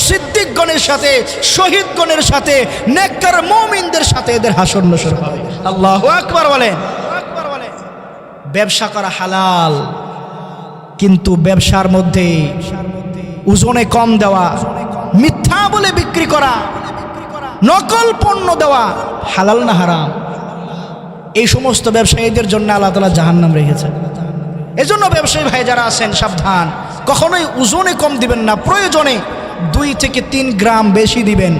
সিদ্দিকগণের সাথে, শহীদগণের সাথে, নেককার মুমিনদের সাথে এদের হাসর নসর হবে। আল্লাহু আকবার বলেন। ব্যবসা করা হালাল, কিন্তু ব্যবসার মধ্যে ওজনে কম দেওয়া, মিথ্যা বলে বিক্রি করা, নকল পণ্য দেওয়া হালাল না হারাম? এই সমস্ত ব্যবসায়ীদের জন্য আল্লাহ তাআলা জাহান্নাম রেখেছে। এজন্য ব্যবসায়ী ভাই যারা আছেন, সাবধান, কখনোই ওজনে কম দিবেন না। প্রয়োজনে 2 থেকে 3 গ্রাম বেশি দিবেন,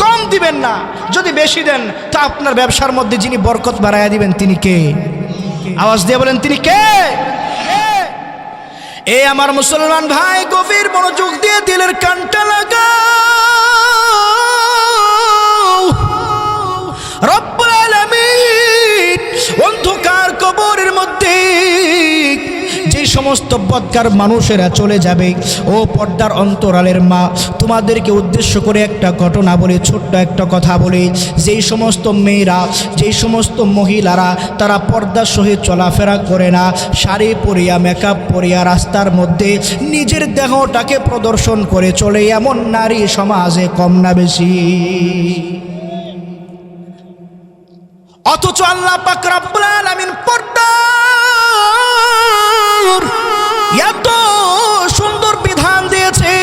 কম দিবেন না। যদি বেশি দেন তা আপনার ব্যবসার মধ্যে যিনি বরকত বাড়ায়া দিবেন তিনি কে? আওয়াজ দিয়ে বলেন, তিনি কে? এ আমার মুসলমান ভাই, গভীর মনোযোগ দিয়ে দিলের কানটা লাগাও। রব্বুল আলামিন অন্ধকার কবরের মধ্যে যে সমস্ত বদকার মানুষেরা চলে যাবে, ও পর্দার অন্তরালের মা, তোমাদেরকে উদ্দেশ্য করে একটা ঘটনা বলি, ছোট্ট একটা কথা বলি। যেই সমস্ত মেয়েরা, যেই সমস্ত মহিলারা তারা পর্দার সহিত চলাফেরা করে না, শাড়ি পরিয়া, মেকআপ পরিয়া রাস্তার মধ্যে নিজের দেহটাকে প্রদর্শন করে চলে, এমন নারী সমাজে কম না বেশি? অথচ আল্লাহ পাক রব্বুল আলামিন পর্দা এত সুন্দর বিধান দিয়েছে,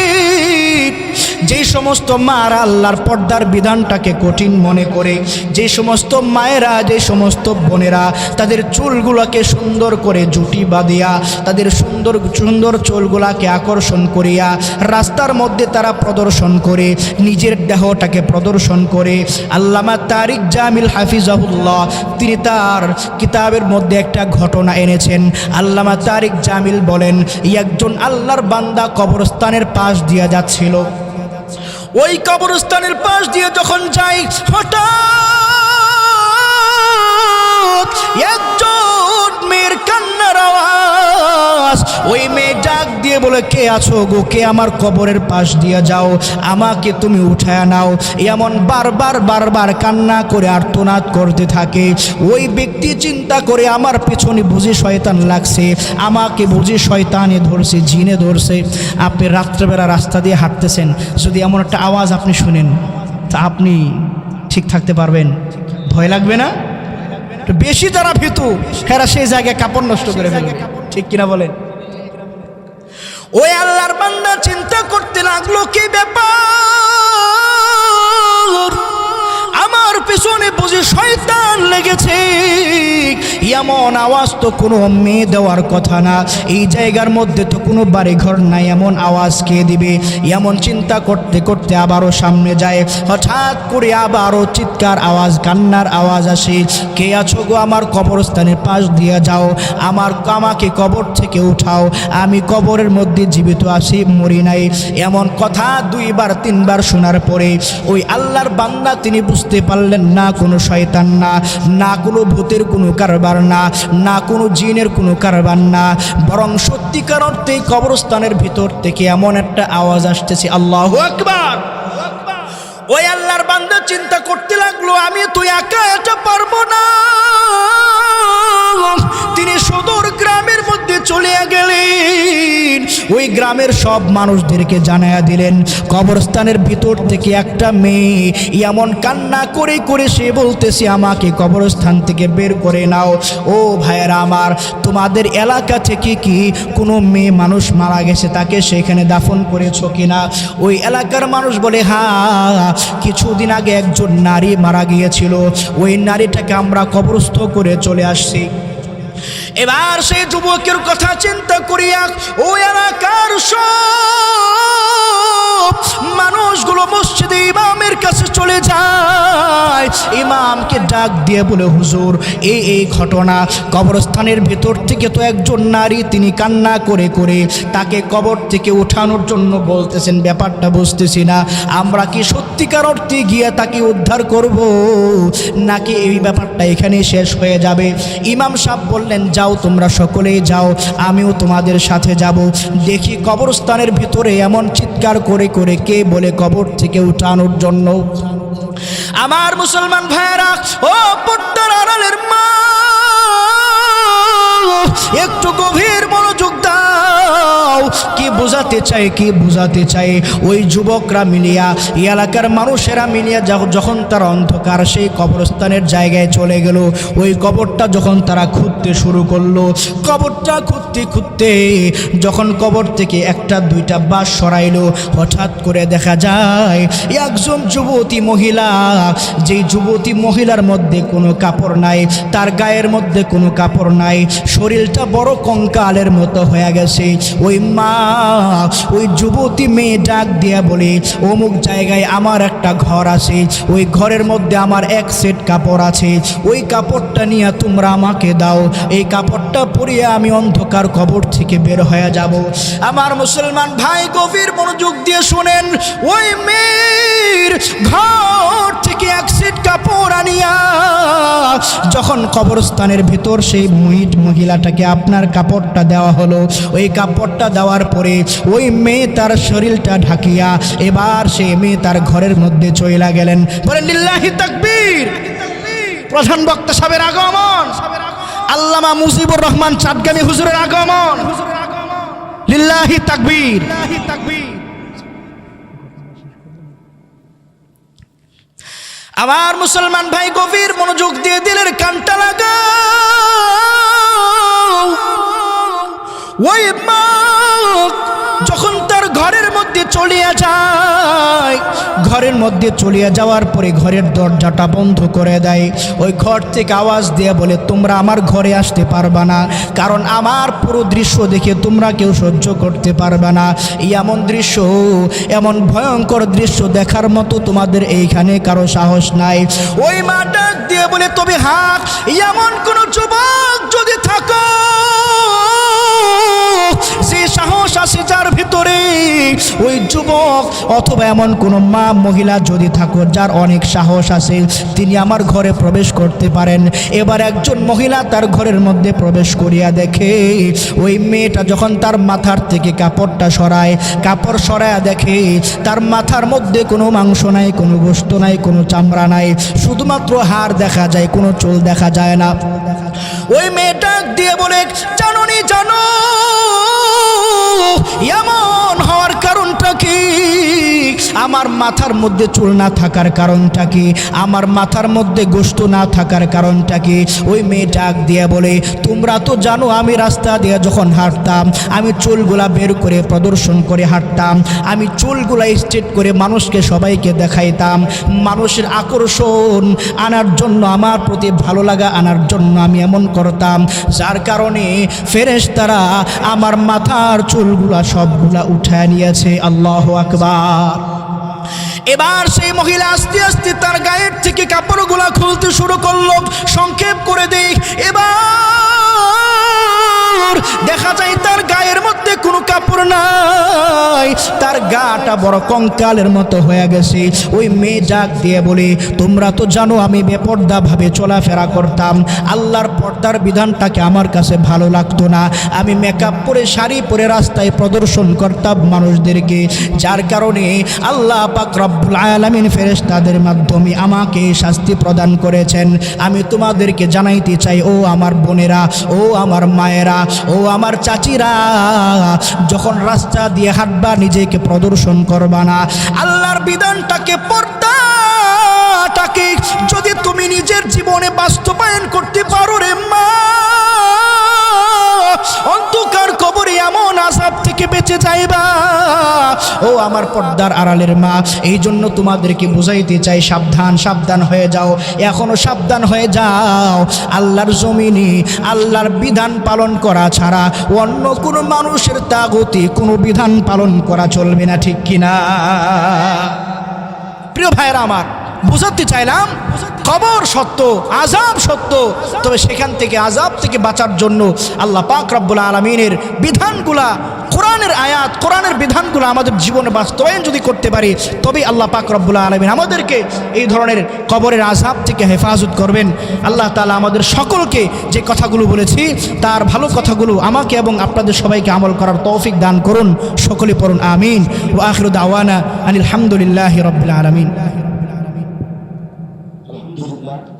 যে সমস্ত মারা আল্লাহর পর্দার বিধানটাকে কঠিন মনে করে, যে সমস্ত মায়েরা, যে সমস্ত বোনেরা তাদের চুলগুলোকে সুন্দর করে জুটি বাঁধিয়া তাদের সুন্দর সুন্দর চুলগুলাকে আকর্ষণ করিয়া রাস্তার মধ্যে তারা প্রদর্শন করে, নিজের দেহটাকে প্রদর্শন করে, আল্লামা তারিক জামিল হাফিজাহুল্লাহ তিনি তার কিতাবের মধ্যে একটা ঘটনা এনেছেন। আল্লামা তারিক জামিল বলেন, একজন আল্লাহর বান্দা কবরস্থানের পাশ দিয়ে যাচ্ছিল। ওই কবরস্থানের পাশ দিয়ে যখন যাই, হঠাৎ একজন মেয়ের কান্নার আওয়াজ। ওই মেয়ে ডাক দিয়ে বলে, কে আছো গো, কে আমার কবরের পাশ দিয়ে যাও, আমাকে তুমি উঠায় নাও। এমন বারবার বারবার কান্না করে আর্তনাদ করতে থাকে। ওই ব্যক্তি চিন্তা করে, আমার পেছনে বুঝি শয়তান লাগছে, আমাকে বুঝি শয়তানে ধরছে, জিনে ধরছে। আপনি রাত্রেবেলা রাস্তা দিয়ে হাঁটতেছেন, যদি এমন একটা আওয়াজ আপনি শুনেন, তা আপনি ঠিক থাকতে পারবেন? ভয় লাগবে না? বেশি যারা ভীতু হেরা সেই জায়গায় কাপড় নষ্ট করে ফেলবে, ঠিক কিনা বলেন? ওই আল্লাহর বান্দা চিন্তা করতে লাগলো, কি ব্যাপার, আমার পেছনে বুঝি শয়তান লেগেছে। এমন আওয়াজ তো কোনো মেয়ে দেওয়ার কথা না, এই জায়গার মধ্যে তো কোনো বাড়ি ঘর নাই, এমন আওয়াজ কে দিবে? এমন চিন্তা করতে করতে আবারও সামনে যায়। হঠাৎ করে আবারও চিৎকার আওয়াজ, কান্নার আওয়াজ আসে, কে আছো গো, আমার কবরস্থানের পাশ দিয়ে যাও, আমাকে কবর থেকে উঠাও, আমি কবরের মধ্যে জীবিত আছি, মরি নাই। এমন কথা দুইবার তিনবার শোনার পরে ওই আল্লাহর বান্দা তিনি বুঝতে পারলেন, না কোনো শয়তান না, না কোনো ভূতের কোনো কারবার না, না কোনো জিনের কোনো কারবার না, বরং সত্যিকার অর্থে কবরস্থানের ভিতর থেকে এমন একটা আওয়াজ আসতেছে, আল্লাহু আকবার। ওই আল্লাহর বান্দা চিন্তা করতে লাগলো, আমি তো একা এটা পারবো না। তিনি সুদূর গ্রামের মধ্যে চলে গেলেন, ওই গ্রামের সব মানুষদেরকে জানায়া দিলেন, কবরস্থানের ভিতর থেকে একটা মেয়ে এমন কান্না করে করে সে বলতেছে, আমাকে কবরস্থান থেকে বের করে নাও। ও ভাইয়েরা আমার, তোমাদের এলাকা থেকে কি কোনো মেয়ে মানুষ মারা গেছে, তাকে সেখানে দাফন করেছো কিনা? ওই এলাকার মানুষ বলে, হ্যাঁ, কিছুদিন আগে একজন নারী মারা গিয়েছিল, ওই নারীটাকে আমরা কবরস্থ করে চলে আসছি। এবার সেই যুবকের কথা চিন্তা করিয়া ওই এলাকার সব মানুষগুলো মসজিদে ইমামের কাছে চলে যায়। ইমামকে ডাক দিয়ে বলে, হুজুর, এই ঘটনা, কবরস্থানের ভেতর থেকে তো একজন নারী তিনি কান্না করে করে তাকে কবর থেকে উঠানোর জন্য বলতেছেন, ব্যাপারটা বুঝতেছি না, আমরা কি সত্যিকার অর্থে গিয়ে তাকে উদ্ধার করব, নাকি এই ব্যাপারটা এখানেই শেষ হয়ে যাবে? ইমাম সাহেব বললেন, যাও, তোমরা সকলেই যাও, আমিও তোমাদের সাথে যাব, দেখি কবরস্থানের ভিতরে এমন চিৎকার করে করে কে বলে কবর থেকে উঠানোর জন্য। আমার মুসলমান ভাইয়েরা, ও পর্দার আড়ালের মা, একটু গভীর মনোযোগ দাও। কি বোঝাতে চাই, কি বোঝাতে চাই? ওই যুবকরা মিলিয়া, এই এলাকার মানুষেরা মিলিয়া যখন তারা অন্ধকার সেই কবরস্থানের জায়গায় চলে গেল, ওই কবরটা যখন তারা খুঁড়তে শুরু করলো, কবরটা খুঁড়তে খুঁড়তে যখন কবর থেকে একটা দুইটা বাঁশ সরাইলো, হঠাৎ করে দেখা যায় একজন যুবতী মহিলা, যেই যুবতী মহিলার মধ্যে কোনো কাপড় নাই, তার গায়ের মধ্যে কোনো কাপড় নাই, শরীরটা বড় কঙ্কালের মতো হয়ে গেছে। ওই মা, ওই যুবতী মেয়ে ডাক দিয়া বলে, অমুক জায়গায় আমার একটা ঘর আছে, ওই ঘরের মধ্যে আমার এক সেট কাপড় আছে, ওই কাপড়টা নিয়ে তোমরা আমাকে দাও, এই কাপড়টা পরিয়ে আমি অন্ধকার কবর থেকে বের হয়ে যাব। আমার মুসলমান ভাই, গভীর মনোযোগ দিয়ে শুনেন, ওই মেয়ের ঘর থেকে এক সেট কাপড় আনিয়া যখন কবরস্থানের ভিতর সেই মহিলাটাকে আপনার কাপড়টা দেওয়া হলো, ওই কাপড়টা দেওয়ার পরে ওই মেয়ে তার শরীরটা ঢাকিয়া এবার সেই মেয়ে তার ঘরের মধ্যে চলে গেলেন। বলেন লিল্লাহি তাকবীর। প্রধান বক্তা সাহেবের আগমন, আল্লামা মুজিবুর রহমান চাঁদগামী হুজুরের আগমন, লিল্লাহি তাকবীর। আমার মুসলমান ভাই, গভীর মনোযোগ দিয়ে দিলের কানটা লাগাও। ঘরের মধ্যে চলে যাওয়ার পরে ঘরের দরজাটা বন্ধ করে দেয়। ওই ঘর থেকে আওয়াজ দিয়ে বলে, তোমরা আমার ঘরে আসতে পারবা না, কারণ আমার পুরো দৃশ্য দেখে তোমরা কেউ সহ্য করতে পারবে না। এমন দৃশ্য, এমন ভয়ঙ্কর দৃশ্য দেখার মতো তোমাদের এইখানে কারো সাহস নাই। ওই মা ডাক দিয়ে বলে, তবে হাত এমন কোন যুবক যদি থাকো যে সাহস আছে যার ভিতরে, ওই যুবক অথবা এমন কোন মা মহিলা যদি থাকো যার অনেক সাহস আছে, তিনি আমার ঘরে প্রবেশ করতে পারেন। এবার একজন মহিলা তার ঘরের মধ্যে প্রবেশ করিয়া দেখে, ওই মেয়েটা যখন তার মাথার থেকে কাপড়টা সরায়, কাপড় সরায়া দেখে তার মাথার মধ্যে কোনো মাংস নাই, কোনো গোশত নাই, কোনো চামড়া নাই, শুধুমাত্র হাড় দেখা যায়, কোনো চুল দেখা যায় না। ওই মেয়েটা দিয়ে বলে, জানোনি জানো এমন হওয়ার কারণটা কি? আমার মাথার মধ্যে চুল না থাকার কারণটা কি? আমার মাথার মধ্যে গোশত না থাকার কারণটা কি? ওই মেয়েটা দিয়ে বলে, তোমরা তো জানো আমি রাস্তা দিয়ে যখন হাঁটতাম, আমি চুলগুলা বের করে প্রদর্শন করে হাঁটতাম, আমি চুলগুলা স্ট্রেট করে মানুষকে সবাইকে দেখাইতাম, মানুষের আকর্ষণ আনার জন্য, আমার প্রতি ভালো লাগা আনার জন্য আমি এমন করতাম, যার কারণে ফেরেশতারা আমার মাথার চুলগুলা সবগুলা উঠায় নিয়েছে। আল্লাহু আকবার। এবার সেই মহিলা আস্তে আস্তে তার গায়ের থেকে কাপড়গুলা খুলতে শুরু করলো। সংক্ষেপ করে দেই, এবার দেখা যায় তার গায়ের মধ্যে কোনো কাপড় নাই, তার গাটা বড় কঙ্কালের মতো হয়ে গেছে। ওই মেয়ে ডাক দিয়ে বলে, তোমরা তো জানো আমি বেপর্দা ভাবে চলাফেরা করতাম, আল্লাহর পর্দার বিধানটাকে আমার কাছে ভালো লাগতো না, আমি মেকআপ পরে শাড়ি পরে রাস্তায় প্রদর্শন করতাম মানুষদেরকে, যার কারণে আল্লাহ পাক রব্বুল আলামিন ফেরেশতাদের মাধ্যমে আমাকে শাস্তি প্রদান করেছেন। আমি তোমাদেরকে জানাইতে চাই, ও আমার বোনেরা, ও আমার মায়েরা, ও আমার চাচিরা, যখন রাস্তা দিয়ে হাঁটবা নিজেকে প্রদর্শন করবা না। আল্লাহর বিধানটাকে, পর্দাটাকে যদি তুমি নিজের জীবনে বাস্তবায়ন করতে পারো রে মা, অন্ধকার কবরে এমন আযাব থেকে বেঁচে যাইবা। ও আমার পর্দার আড়ালের মা, এই জন্য তোমাদেরকে বুঝাইতে চাই, সাবধান, সাবধান হয়ে যাও, এখনো সাবধান হয়ে যাও। আল্লাহর জমিনে আল্লাহর বিধান পালন করা ছাড়া অন্য কোনো মানুষের তাগুতি কোনো বিধান পালন করা চলবে না, ঠিক কিনা? প্রিয় ভাইয়েরা আমার, বুঝাতে চাইলাম কবর সত্য, আযাব সত্য, তবে সেখান থেকে আযাব থেকে বাঁচার জন্য আল্লাহ পাক রব্বুল আলামিনের বিধানগুলা, কোরআনের আয়াত, কোরআনের বিধানগুলো আমাদের জীবনে বাস্তবায়ন যদি করতে পারি, তবেই আল্লাহ পাক রব্বুল আলামিন আমাদেরকে এই ধরনের কবরের আযাব থেকে হেফাজত করবেন। আল্লাহ তাআলা আমাদের সকলকে যে কথাগুলো বলেছি তার ভালো কথাগুলো আমাকে এবং আপনাদের সবাইকে আমল করার তৌফিক দান করুন। সকলে পড়ুন আমিন। ওয়া আখিরু দাওয়ানা আনিল হামদুলিল্লাহি রাব্বিল আলামিন।